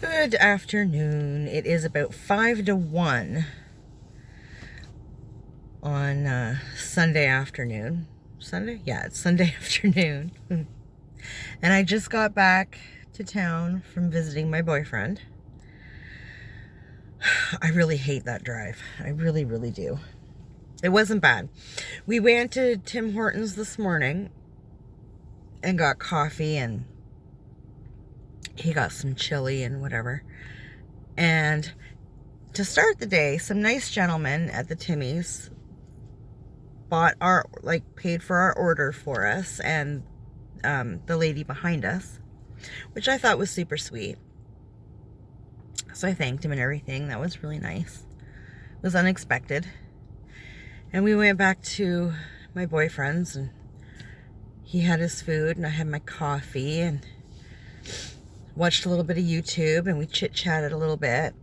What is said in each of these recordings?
Good afternoon. It is about 5 to 1 on Sunday afternoon. Sunday? Yeah, it's Sunday afternoon. And I just got back to town from visiting my boyfriend. I really hate that drive. I really, really do. It wasn't bad. We went to Tim Hortons this morning and got coffee, and he got some chili and whatever. And to start the day, some nice gentlemen at the Timmy's paid for our order for us, and the lady behind us, which I thought was super sweet. So I thanked him and everything. That was really nice. It was unexpected. And we went back to my boyfriend's, and he had his food and I had my coffee and watched a little bit of YouTube, and we chit-chatted a little bit.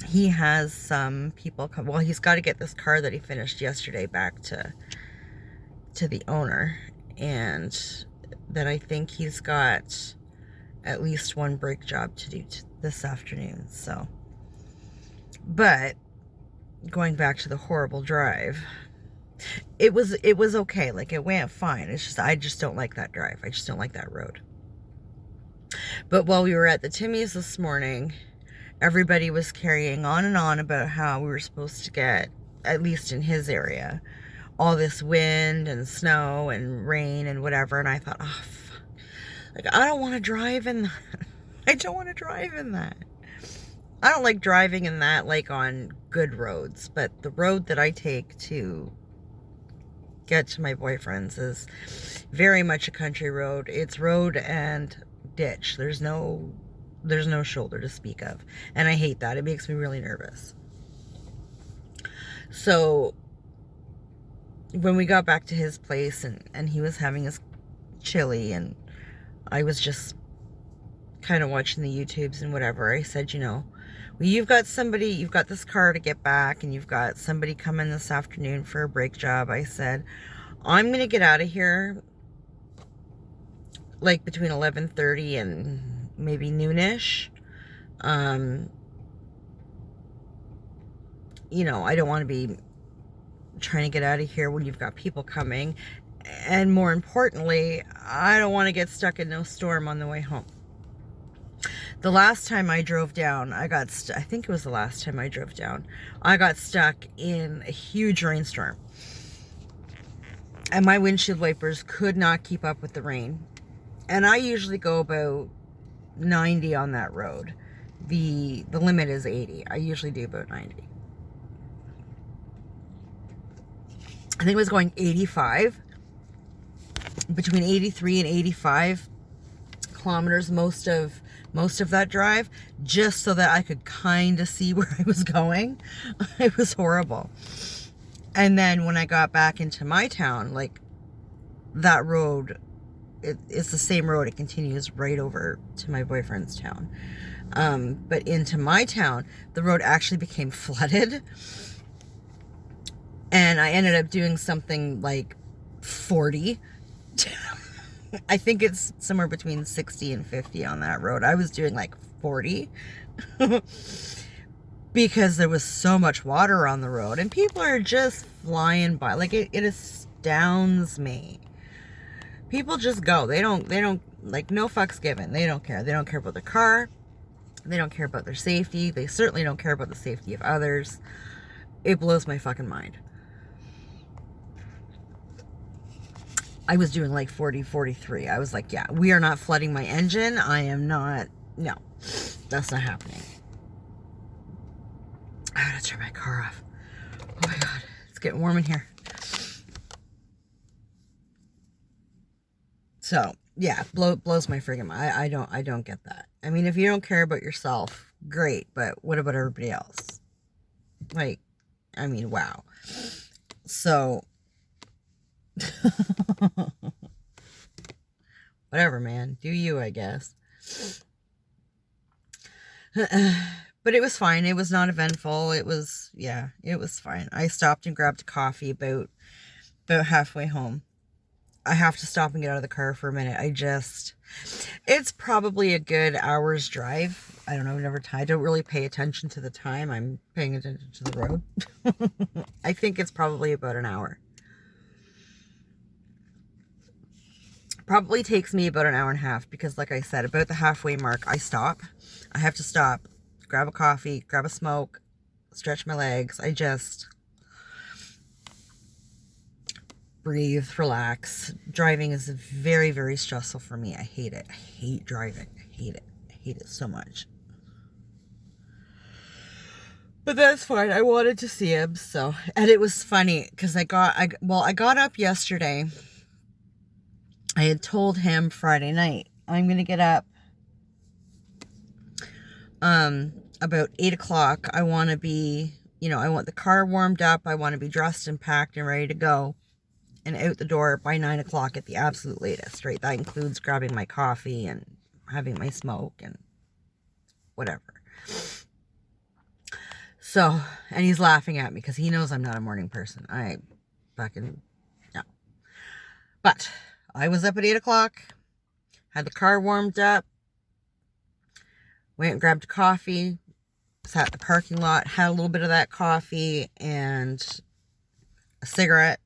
He has some people come. Well, he's got to get this car that he finished yesterday back to the owner, and that I think he's got at least one brake job to do this afternoon. So, but going back to the horrible drive, it was okay. Like, it went fine. It's just I just don't like that drive. I just don't like that road. But while we were at the Timmy's this morning, everybody was carrying on and on about how we were supposed to get, at least in his area, all this wind and snow and rain and whatever. And I thought, oh, fuck. Like, I don't want to drive in that. I don't want to drive in that. I don't like driving in that, like, on good roads. But the road that I take to get to my boyfriend's is very much a country road. It's road and ditch. There's no shoulder to speak of. And I hate that. It makes me really nervous. So when we got back to his place, and he was having his chili, and I was just kind of watching the YouTubes and whatever, I said, well, you've got this car to get back, and you've got somebody coming this afternoon for a brake job. I said, I'm going to get out of here like between 11:30 and maybe noonish. I don't want to be trying to get out of here when you've got people coming. And more importantly, I don't want to get stuck in no storm on the way home. The last time I drove down, I think it was the last time I drove down, I got stuck in a huge rainstorm. And my windshield wipers could not keep up with the rain. And I usually go about 90 on that road. The limit is 80. I usually do about 90. I think it was going 85. Between 83 and 85 kilometers most of that drive, just so that I could kind of see where I was going. It was horrible. And then when I got back into my town, like, that road, it's the same road. It continues right over to my boyfriend's town. But into my town, the road actually became flooded. And I ended up doing something like 40. I think it's somewhere between 60 and 50 on that road. I was doing like 40. Because there was so much water on the road. And people are just flying by. Like, it astounds me. People just go. They don't, like, no fucks given. They don't care. They don't care about their car. They don't care about their safety. They certainly don't care about the safety of others. It blows my fucking mind. I was doing like 40, 43. I was like, yeah, we are not flooding my engine. I am not. No, that's not happening. I gotta turn my car off. Oh my God, it's getting warm in here. So yeah, blows my friggin' mind. I don't get that. I mean, if you don't care about yourself, great, but what about everybody else? Like, I mean, wow. So whatever, man. Do you, I guess. But it was fine. It was not eventful. It was fine. I stopped and grabbed a coffee about halfway home. I have to stop and get out of the car for a minute. It's probably a good hour's drive. I don't know, I don't really pay attention to the time. I'm paying attention to the road. I think it's probably about an hour. Probably takes me about an hour and a half because, like I said, about the halfway mark, I stop. I have to stop, grab a coffee, grab a smoke, stretch my legs. I just breathe, relax. Driving is very, very stressful for me. I hate it. I hate driving. I hate it. I hate it so much. But that's fine. I wanted to see him, so. And it was funny because I got up yesterday. I had told him Friday night, I'm going to get up about 8 o'clock. I want to be, I want the car warmed up. I want to be dressed and packed and ready to go and out the door by 9 o'clock at the absolute latest, right? That includes grabbing my coffee and having my smoke and whatever. So, and he's laughing at me because he knows I'm not a morning person. I fucking, no. But I was up at 8 o'clock, had the car warmed up, went and grabbed a coffee, sat in the parking lot, had a little bit of that coffee and a cigarette.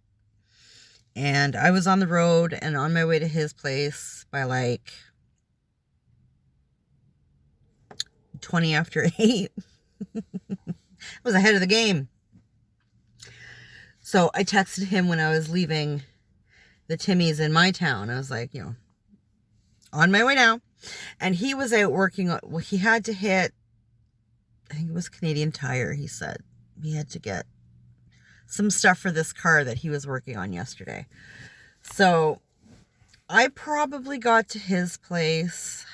And I was on the road and on my way to his place by like 20 after 8. I was ahead of the game. So I texted him when I was leaving the Timmy's in my town. I was like, on my way now. And he was out working on, well, he had to hit, I think it was Canadian Tire, he said. He had to get some stuff for this car that he was working on yesterday. So I probably got to his place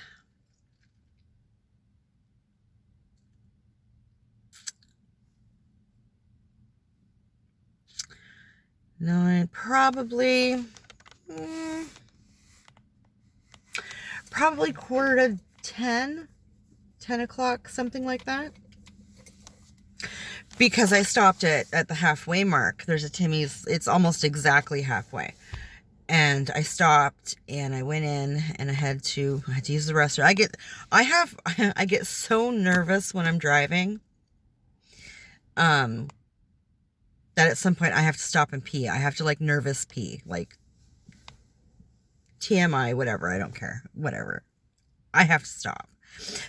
probably quarter to 10 o'clock, something like that. Because I stopped at the halfway mark. There's a Timmy's, it's almost exactly halfway. And I stopped and I went in and I had to use the restroom. I get so nervous when I'm driving. That at some point I have to stop and pee. I have to nervous pee, TMI, whatever. I don't care. Whatever. I have to stop.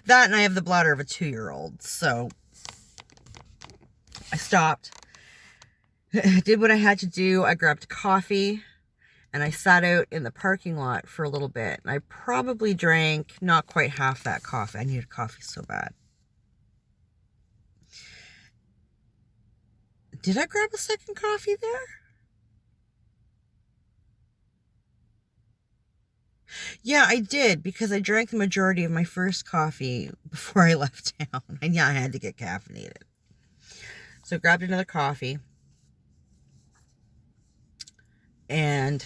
That and I have the bladder of a 2-year-old. So I stopped, did what I had to do. I grabbed coffee and I sat out in the parking lot for a little bit. And I probably drank not quite half that coffee. I needed coffee so bad. Did I grab a second coffee there? Yeah, I did, because I drank the majority of my first coffee before I left town. And yeah, I had to get caffeinated. So grabbed another coffee. And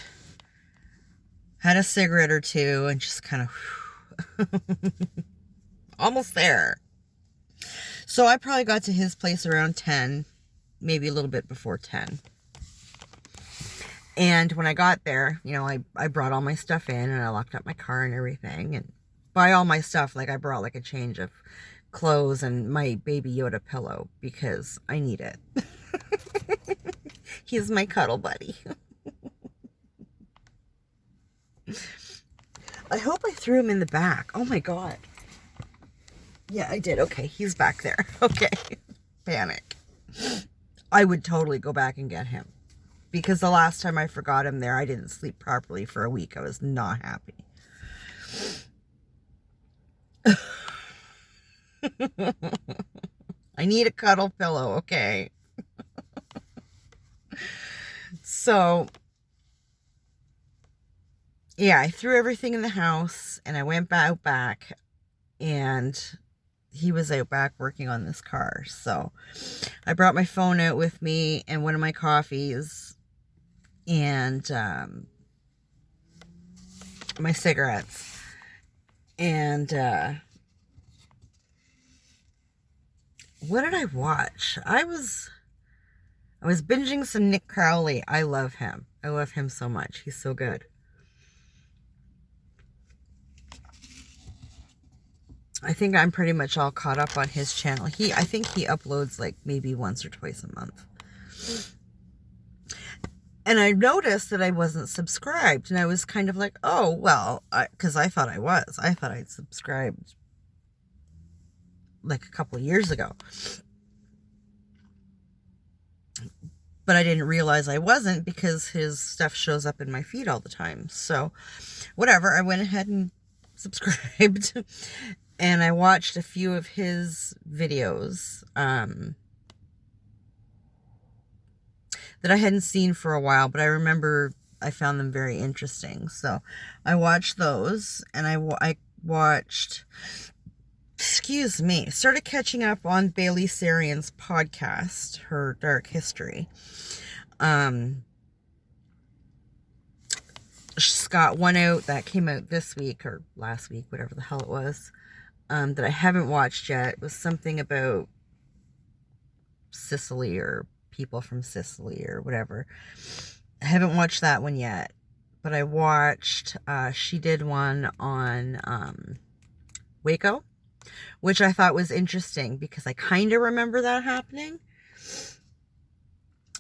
had a cigarette or two and just kind of almost there. So I probably got to his place around 10, maybe a little bit before 10. And when I got there, I brought all my stuff in and I locked up my car and everything. And by all my stuff, I brought a change of clothes and my Baby Yoda pillow because I need it. He's my cuddle buddy. I hope I threw him in the back. Oh my God. Yeah, I did. Okay, he's back there. Okay. Panic. I would totally go back and get him. Because the last time I forgot him there, I didn't sleep properly for a week. I was not happy. I need a cuddle pillow, okay? So, yeah, I threw everything in the house and I went out back and he was out back working on this car. So I brought my phone out with me and one of my coffees and my cigarettes. And what did I watch? I was binging some Nick Crowley. I love him. I love him so much. He's so good. I think I'm pretty much all caught up on his channel. I think he uploads like maybe once or twice a month. And I noticed that I wasn't subscribed, and I was kind of like, oh, well, because I thought I was. I thought I'd subscribed like a couple of years ago. But I didn't realize I wasn't because his stuff shows up in my feed all the time. So whatever, I went ahead and subscribed. And I watched a few of his videos that I hadn't seen for a while, but I remember I found them very interesting. So I watched those, and I watched, excuse me, started catching up on Bailey Sarian's podcast, her Dark History. She's got one out that came out this week or last week, whatever the hell it was, that I haven't watched yet. It was something about Sicily or people from Sicily or whatever. I haven't watched that one yet, but I watched, she did one on Waco, which I thought was interesting because I kind of remember that happening.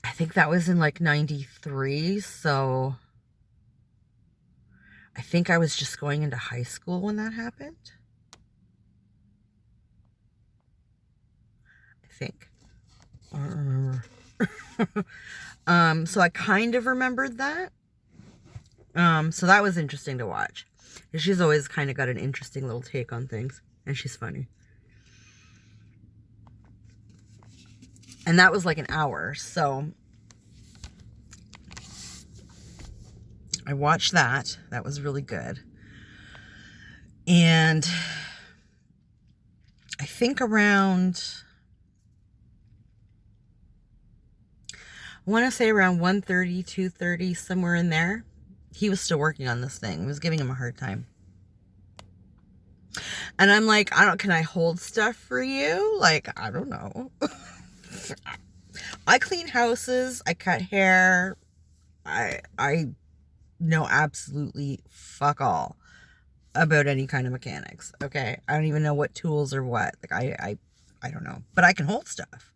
I think that was in like 93, so I think I was just going into high school when that happened. I think. I don't remember. So I kind of remembered that. So that was interesting to watch. She's always kind of got an interesting little take on things, and she's funny. And that was like an hour, so I watched that. That was really good. And I think around, I want to say around 1:30, 2:30, somewhere in there, he was still working on this thing. It was giving him a hard time. And I'm like, can I hold stuff for you? Like, I don't know. I clean houses, I cut hair, I know absolutely fuck all about any kind of mechanics, okay? I don't even know what tools or what. Like, I don't know. But I can hold stuff.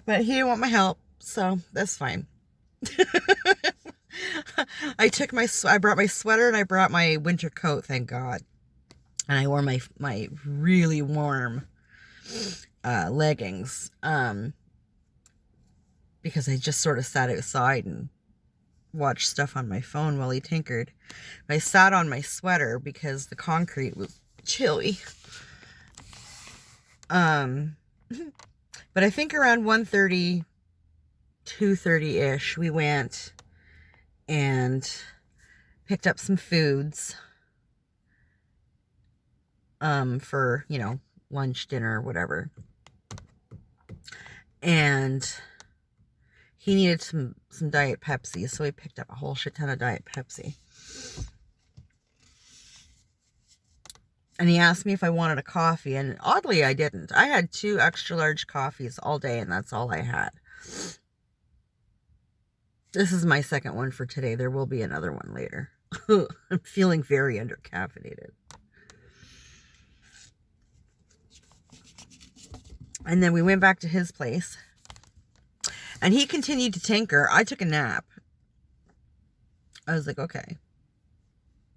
But he didn't want my help, so that's fine. I brought my sweater and I brought my winter coat, thank God. And I wore my really warm leggings because I just sort of sat outside and watched stuff on my phone while he tinkered. But I sat on my sweater because the concrete was chilly. But I think around 1:30, 2:30-ish, we went and picked up some foods for, lunch, dinner, whatever. And he needed some Diet Pepsi, so we picked up a whole shit ton of Diet Pepsi. And he asked me if I wanted a coffee, and oddly, I didn't. I had 2 extra large coffees all day, and that's all I had. This is my second one for today. There will be another one later. I'm feeling very undercaffeinated. And then we went back to his place, and he continued to tinker. I took a nap. I was like, okay.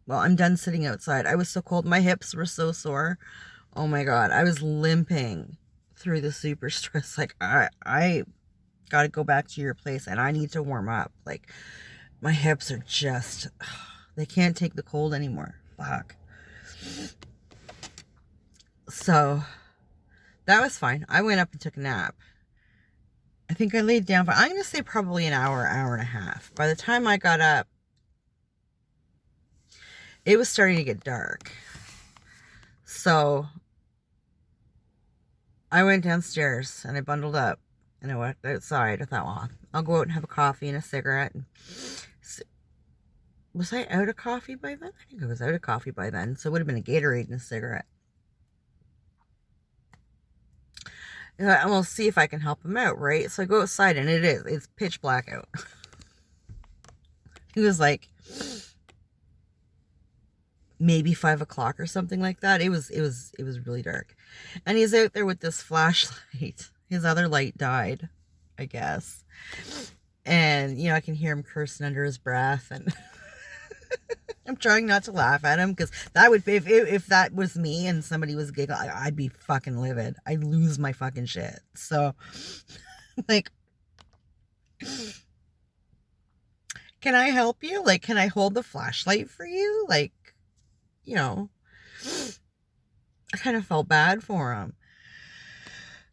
Well, I'm done sitting outside. I was so cold. My hips were so sore. Oh my God. I was limping through the super stress. Like, I got to go back to your place and I need to warm up. Like, my hips are just, they can't take the cold anymore. Fuck. So that was fine. I went up and took a nap. I think I laid down for, I'm going to say probably an hour, hour and a half. By the time I got up, it was starting to get dark. So I went downstairs and I bundled up and I went outside. I thought, well, I'll go out and have a coffee and a cigarette. And was I out of coffee by then? I think I was out of coffee by then. So it would have been a Gatorade and a cigarette. And we'll see if I can help him out, right? So I go outside and it's pitch black out. It was like maybe 5 o'clock or something like that. It was really dark. And he's out there with this flashlight. His other light died, I guess. And, I can hear him cursing under his breath, and I'm trying not to laugh at him, because that would be, if that was me and somebody was giggling, I'd be fucking livid. I'd lose my fucking shit. So, like, can I help you? Like, can I hold the flashlight for you? Like, I kind of felt bad for him.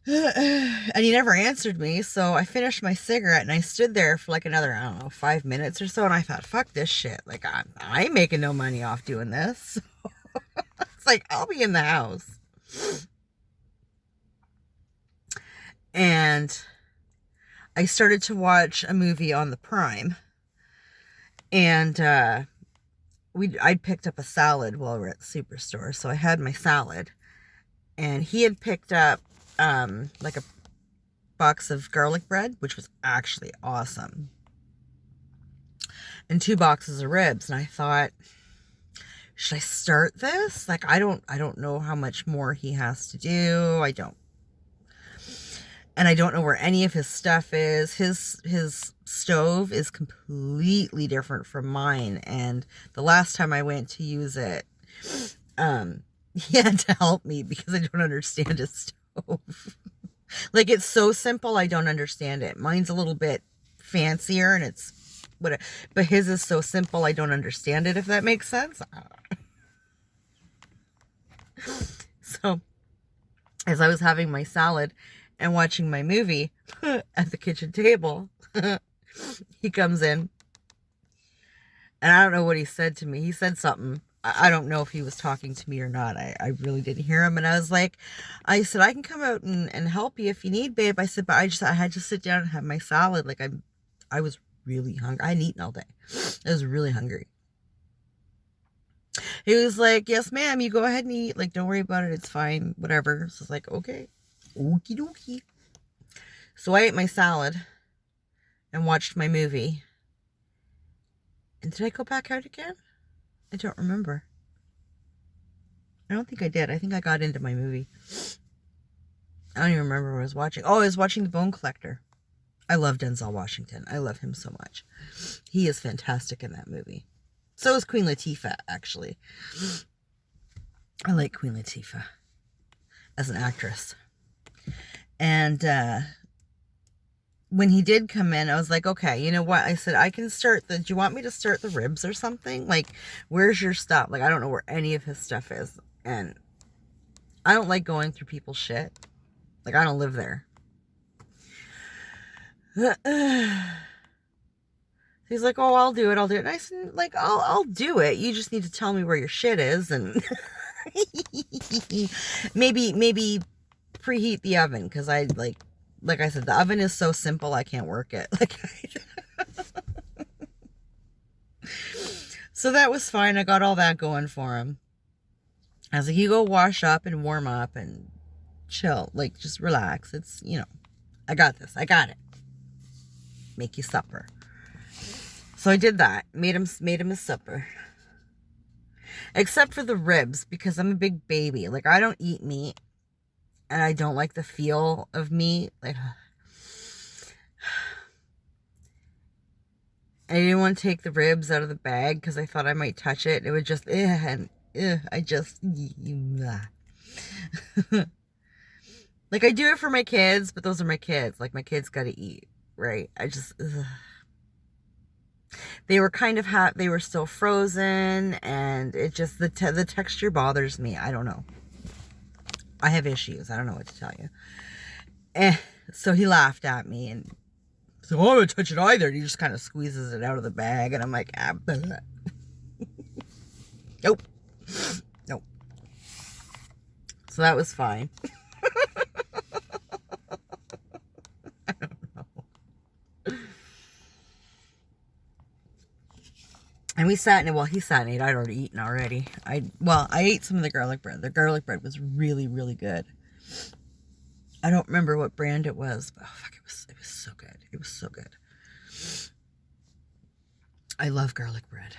And he never answered me, so I finished my cigarette and I stood there for like another, I don't know, 5 minutes or so, and I thought, fuck this shit. Like, I ain't making no money off doing this. It's like, I'll be in the house. And I started to watch a movie on the Prime. And I'd picked up a salad while we were at the Superstore, so I had my salad. And he had picked up like a box of garlic bread, which was actually awesome, and 2 boxes of ribs. And I thought, should I start this? Like, I don't know how much more he has to do. And I don't know where any of his stuff is. His stove is completely different from mine, and the last time I went to use it, he had to help me because I don't understand his stove. Like, it's so simple, I don't understand it. Mine's a little bit fancier, and it's what, but his is so simple, I don't understand it, if that makes sense. So, as I was having my salad and watching my movie at the kitchen table, he comes in, and I don't know what he said to me. He said something. I don't know if he was talking to me or not. I really didn't hear him. And I said, I can come out and help you if you need, babe. I said, but I had to sit down and have my salad. Like, I was really hungry. I hadn't eaten all day. I was really hungry. He was like, yes, ma'am, you go ahead and eat. Like, don't worry about it. It's fine. Whatever. So it's like, okay. Okie dokie. So I ate my salad and watched my movie. And did I go back out again? I don't remember. I don't think I did. I think I got into my movie. I don't even remember what I was watching. Oh, I was watching The Bone Collector. I love Denzel Washington. I love him so much. He is fantastic in that movie. So is Queen Latifah, actually. I like Queen Latifah as an actress. And when he did come in, I was like, okay, you know what? I said, I can start do you want me to start the ribs or something? Like, where's your stuff? Like, I don't know where any of his stuff is. And I don't like going through people's shit. Like, I don't live there. He's like, oh, I'll do it. And I said, like, I'll do it. You just need to tell me where your shit is, and maybe preheat the oven, because like I said, the oven is so simple, I can't work it. So that was fine. I got all that going for him. I was like, you go wash up and warm up and chill. Like, just relax. It's, I got this. I got it. Make you supper. So I did that. Made him a supper. Except for the ribs, because I'm a big baby. Like, I don't eat meat. And I don't like the feel of meat. Like, I didn't want to take the ribs out of the bag because I thought I might touch it. It would just, like, I do it for my kids, but those are my kids. Like, my kids got to eat, right? They were kind of hot. They were still frozen, and it just, the texture bothers me. I don't know. I have issues. I don't know what to tell you. So he laughed at me and said, oh, I don't touch it either. And he just kind of squeezes it out of the bag. And I'm like, nope. Nope. So that was fine. I don't know. And we sat and, well, he sat and ate. I'd already eaten already. I ate some of the garlic bread. The garlic bread was really, really good. I don't remember what brand it was, but oh, fuck, it was so good. It was so good. I love garlic bread.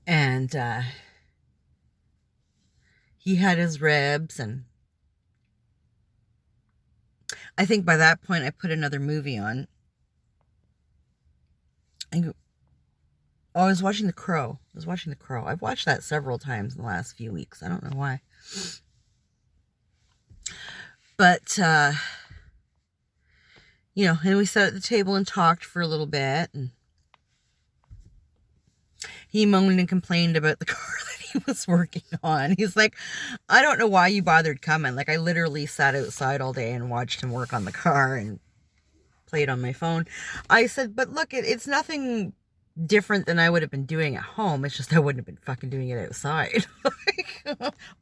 And he had his ribs, and I think by that point I put another movie on. I was watching The Crow. I've watched that several times in the last few weeks. I don't know why. But, you know, and we sat at the table and talked for a little bit, and he moaned and complained about the car that he was working on. He's like, I don't know why you bothered coming. Like, I literally sat outside all day and watched him work on the car and played on my phone. I said, but look, it's nothing different than I would have been doing at home. It's just I wouldn't have been fucking doing it outside. Like,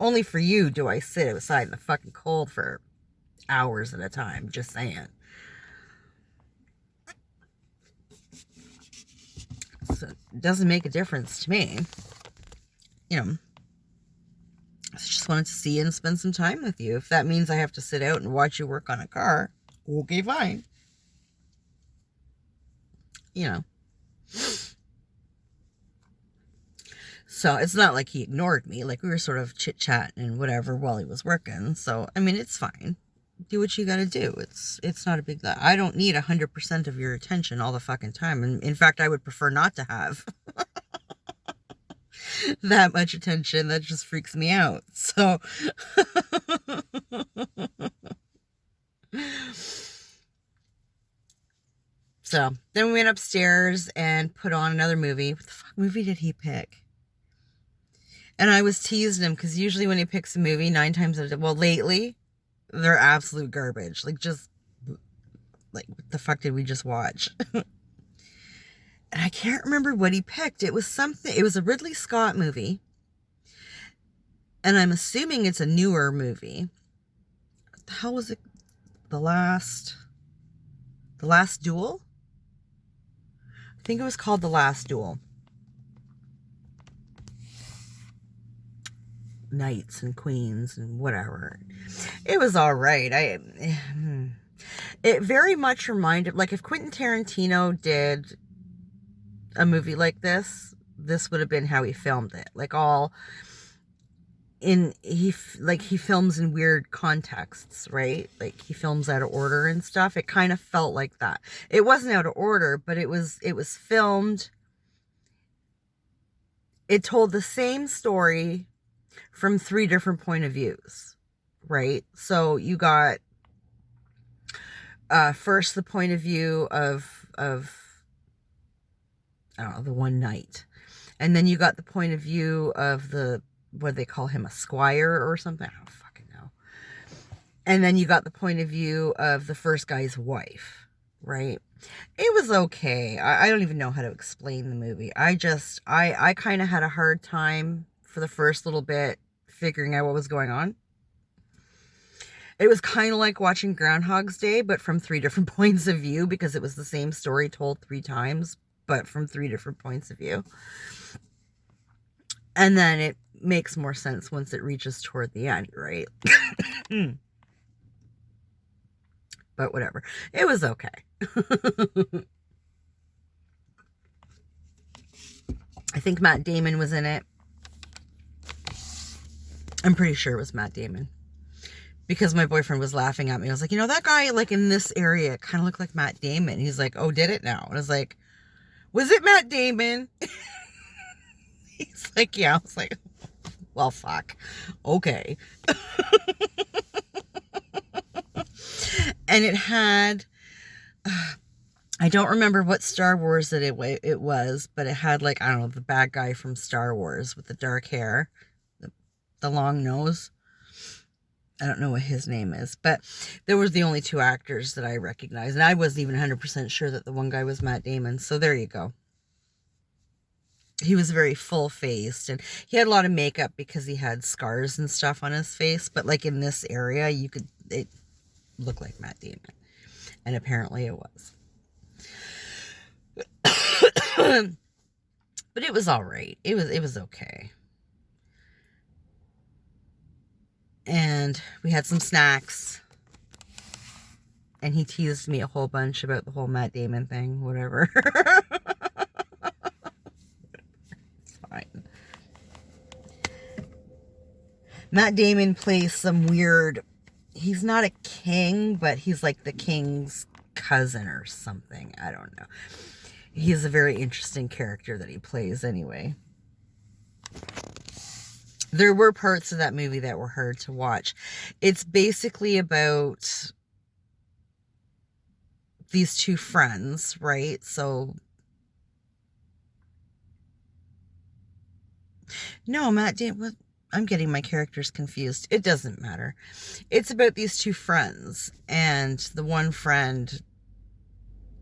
only for you do I sit outside in the fucking cold for hours at a time. Just saying. So it doesn't make a difference to me. You know, I just wanted to see you and spend some time with you. If that means I have to sit out and watch you work on a car, okay, fine. You know. So it's not like he ignored me. Like, we were sort of chit-chatting and whatever while he was working. So, I mean, it's fine. Do what you gotta do. It's not a big deal. I don't need 100% of your attention all the fucking time. And in fact, I would prefer not to have that much attention. That just freaks me out. So, so then we went upstairs and put on another movie. What the fuck movie did he pick? And I was teasing him because usually when he picks a movie, 9 times out of 10, well, lately, they're absolute garbage. Like, just, like, what the fuck did we just watch? And I can't remember what he picked. It was something, it was a Ridley Scott movie. And I'm assuming it's a newer movie. What the hell was it? The Last Duel? I think it was called The Last Duel. Knights and queens and whatever. It was all right. It very much reminded, like, if Quentin Tarantino did a movie like this would have been how he filmed it. Like, he films in weird contexts, right? Like, he films out of order and stuff. It kind of felt like that. It wasn't out of order, but it was filmed. It told the same story from 3 different point of views, right? So you got first the point of view of I don't know, the one knight, and then you got the point of view of the, what do they call him, a squire or something? I don't fucking know. And then you got the point of view of the first guy's wife, right? It was okay. I don't even know how to explain the movie. I kind of had a hard time for the first little bit figuring out what was going on. It was kind of like watching Groundhog's Day, but from 3 different points of view, because it was the same story told 3 times, but from 3 different points of view. And then it makes more sense once it reaches toward the end, right? But whatever. It was okay. I think Matt Damon was in it. I'm pretty sure it was Matt Damon. Because my boyfriend was laughing at me. I was like, you know, that guy, like, in this area kind of looked like Matt Damon. He's like, oh, did it now? And I was like, was it Matt Damon? He's like, yeah. I was like, well, fuck. Okay. And it had, I don't remember what Star Wars it was, but it had, like, I don't know, the bad guy from Star Wars with the dark hair, the long nose. I don't know what his name is, but there was the only 2 actors that I recognized, and I wasn't even 100% sure that the one guy was Matt Damon, so there you go. He was very full-faced, and he had a lot of makeup because he had scars and stuff on his face, but, like, in this area, it looked like Matt Damon, and apparently it was. But it was all right. It was okay. And we had some snacks. And he teased me a whole bunch about the whole Matt Damon thing, whatever. Matt Damon plays some weird, he's not a king, but he's like the king's cousin or something. I don't know. He's a very interesting character that he plays anyway. There were parts of that movie that were hard to watch. It's basically about these two friends, right? So, no, Matt Damon, I'm getting my characters confused. It doesn't matter. It's about these two friends, and the one friend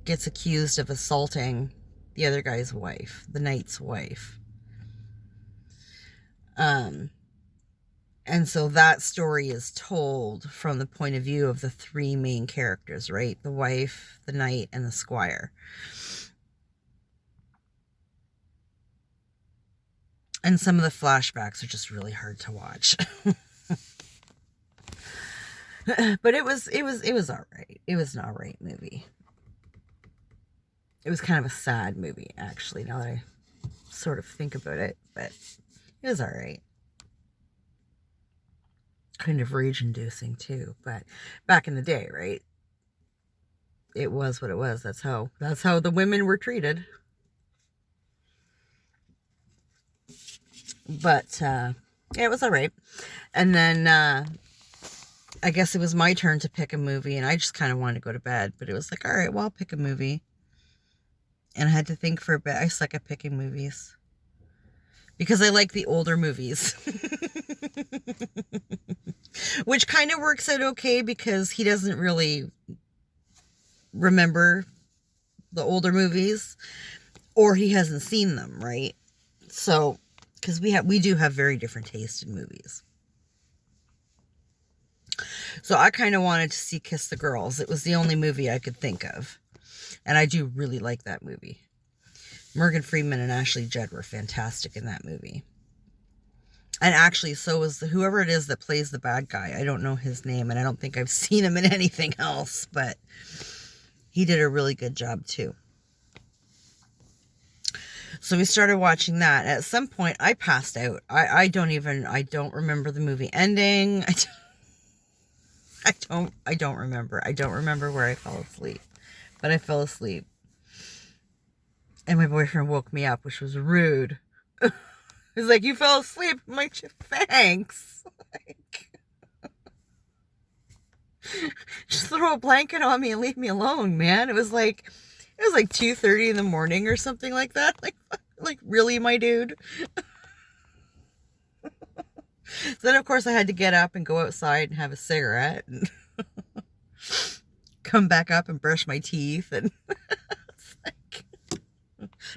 gets accused of assaulting the other guy's wife, the knight's wife. And so that story is told from the point of view of the three main characters, right? The wife, the knight, and the squire. And some of the flashbacks are just really hard to watch. But it was all right. It was an all right movie. It was kind of a sad movie, actually, now that I sort of think about it, but it was all right. Kind of rage-inducing too, but back in the day, right? It was what it was. That's how the women were treated. But yeah, it was all right. And then I guess it was my turn to pick a movie, and I just kind of wanted to go to bed, but it was like, all right, well, I'll pick a movie. And I had to think for a bit. I suck at picking movies because I like the older movies. Which kind of works out okay because he doesn't really remember the older movies, or he hasn't seen them, right? So, because we do have very different taste in movies. So I kind of wanted to see Kiss the Girls. It was the only movie I could think of. And I do really like that movie. Morgan Freeman and Ashley Judd were fantastic in that movie. And actually, so was whoever it is that plays the bad guy. I don't know his name, and I don't think I've seen him in anything else, but he did a really good job too. So we started watching that. At some point, I passed out. I don't remember the movie ending. I don't remember. I don't remember where I fell asleep, but I fell asleep. And my boyfriend woke me up, which was rude. He's like, you fell asleep. I'm like, thanks. Like, just throw a blanket on me and leave me alone, man. It was like 2:30 in the morning or something like that. Like really, my dude? So then, of course, I had to get up and go outside and have a cigarette and come back up and brush my teeth. And it's like,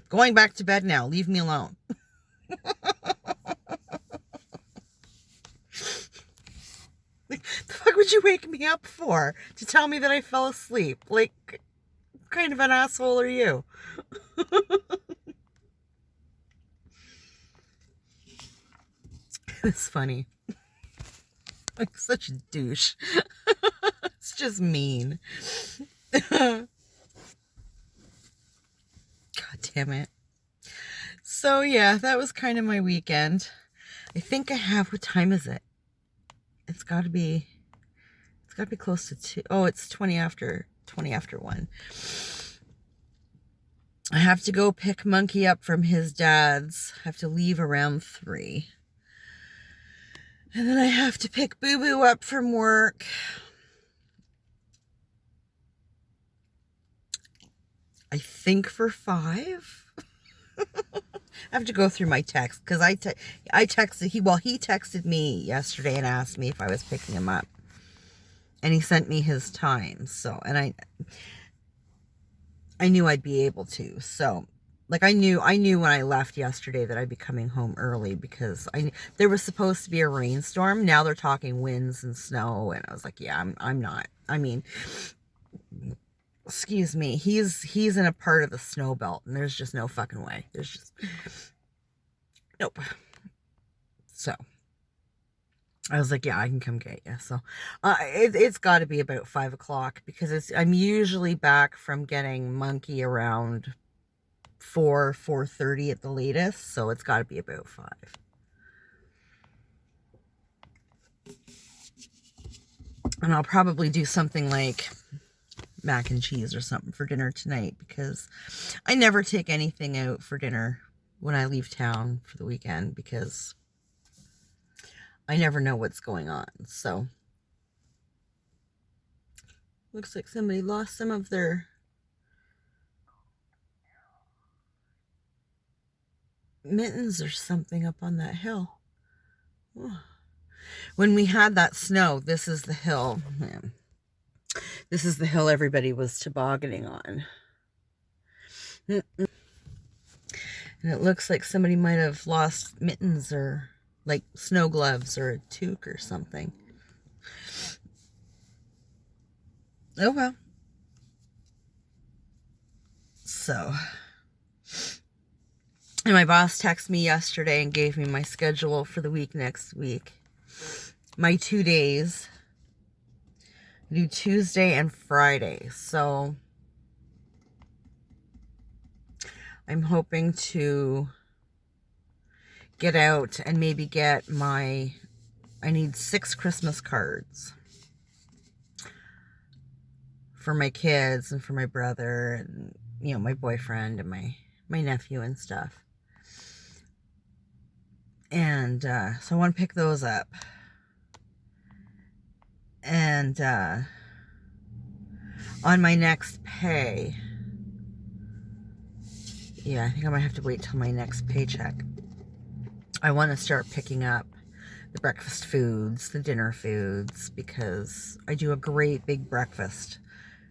going back to bed now. Leave me alone. Like, the fuck would you wake me up for? To tell me that I fell asleep? Like, what kind of an asshole are you? It's funny. Like, such a douche. It's just mean. God damn it. So yeah, that was kind of my weekend. I think I have, what time is it? It's got to be close to 2. Oh, it's 20 after 1. I have to go pick Monkey up from his dad's. I have to leave around 3. And then I have to pick Boo Boo up from work. I think for 5. I have to go through my text because I texted, he texted me yesterday and asked me if I was picking him up. And he sent me his time. So, and I knew I'd be able to. So, like, I knew when I left yesterday that I'd be coming home early because there was supposed to be a rainstorm. Now they're talking winds and snow, and I was like, yeah, I'm not. I mean, excuse me, he's in a part of the snow belt, and there's just no fucking way. There's just nope. So I was like, yeah, I can come get you. So it's got to be about 5 o'clock because I'm usually back from getting Monkey around 4:30 at the latest. So it's got to be about 5. And I'll probably do something like mac and cheese or something for dinner tonight, because I never take anything out for dinner when I leave town for the weekend, because I never know what's going on. So looks like somebody lost some of their mittens or something up on that hill. When we had that snow, this is the hill. Man, this is the hill everybody was tobogganing on. And it looks like somebody might have lost mittens or like snow gloves or a toque or something. Oh well. So, and my boss texted me yesterday and gave me my schedule for the week next week. My 2 days. I do Tuesday and Friday. So I'm hoping to get out and maybe get I need 6 Christmas cards for my kids and for my brother and, you know, my boyfriend and my nephew and stuff. And so I want to pick those up. And on my next pay, yeah, I think I might have to wait till my next paycheck. I want to start picking up the breakfast foods, the dinner foods, because I do a great big breakfast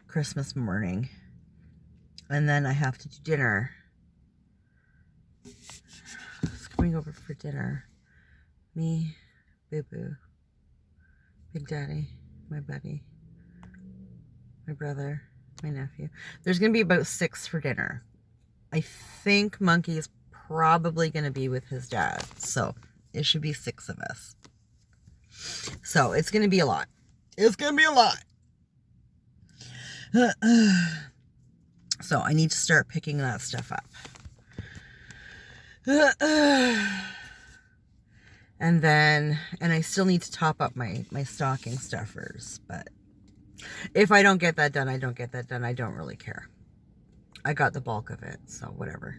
Christmas morning. And then I have to do dinner. Who's coming over for dinner? Me, Boo Boo, Big Daddy, my buddy, my brother, my nephew. There's going to be about 6 for dinner. I think Monkey is probably going to be with his dad. So it should be 6 of us. So it's going to be a lot. It's going to be a lot. So I need to start picking that stuff up. And I still need to top up my stocking stuffers. But if I don't get that done, I don't get that done. I don't really care. I got the bulk of it, so whatever.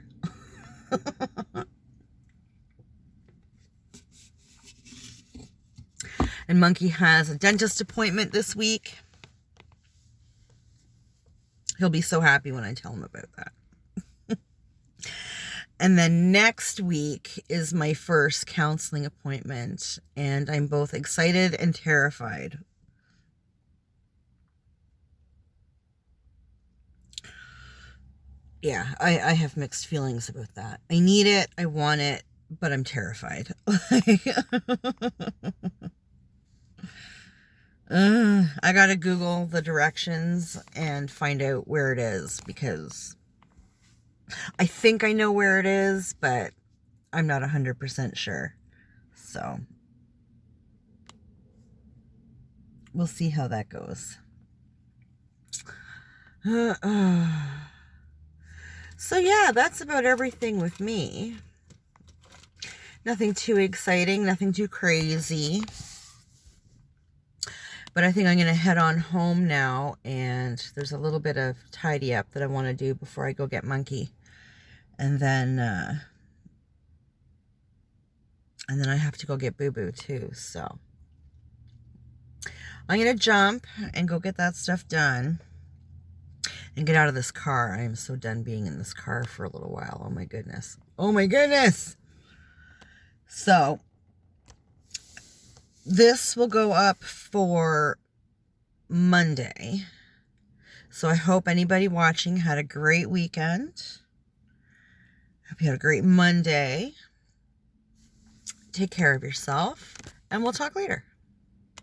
And Monkey has a dentist appointment this week. He'll be so happy when I tell him about that. And then next week is my first counseling appointment, and I'm both excited and terrified. Yeah, I have mixed feelings about that. I need it, I want it, but I'm terrified. I gotta Google the directions and find out where it is, because I think I know where it is, but I'm not 100% sure. So we'll see how that goes. So yeah, that's about everything with me. Nothing too exciting, nothing too crazy. But I think I'm going to head on home now, and there's a little bit of tidy up that I want to do before I go get Monkey. And then I have to go get Boo Boo too, so I'm going to jump and go get that stuff done and get out of this car. I am so done being in this car for a little while. Oh my goodness. Oh my goodness. So this will go up for Monday. So I hope anybody watching had a great weekend. Hope you had a great Monday. Take care of yourself, and we'll talk later.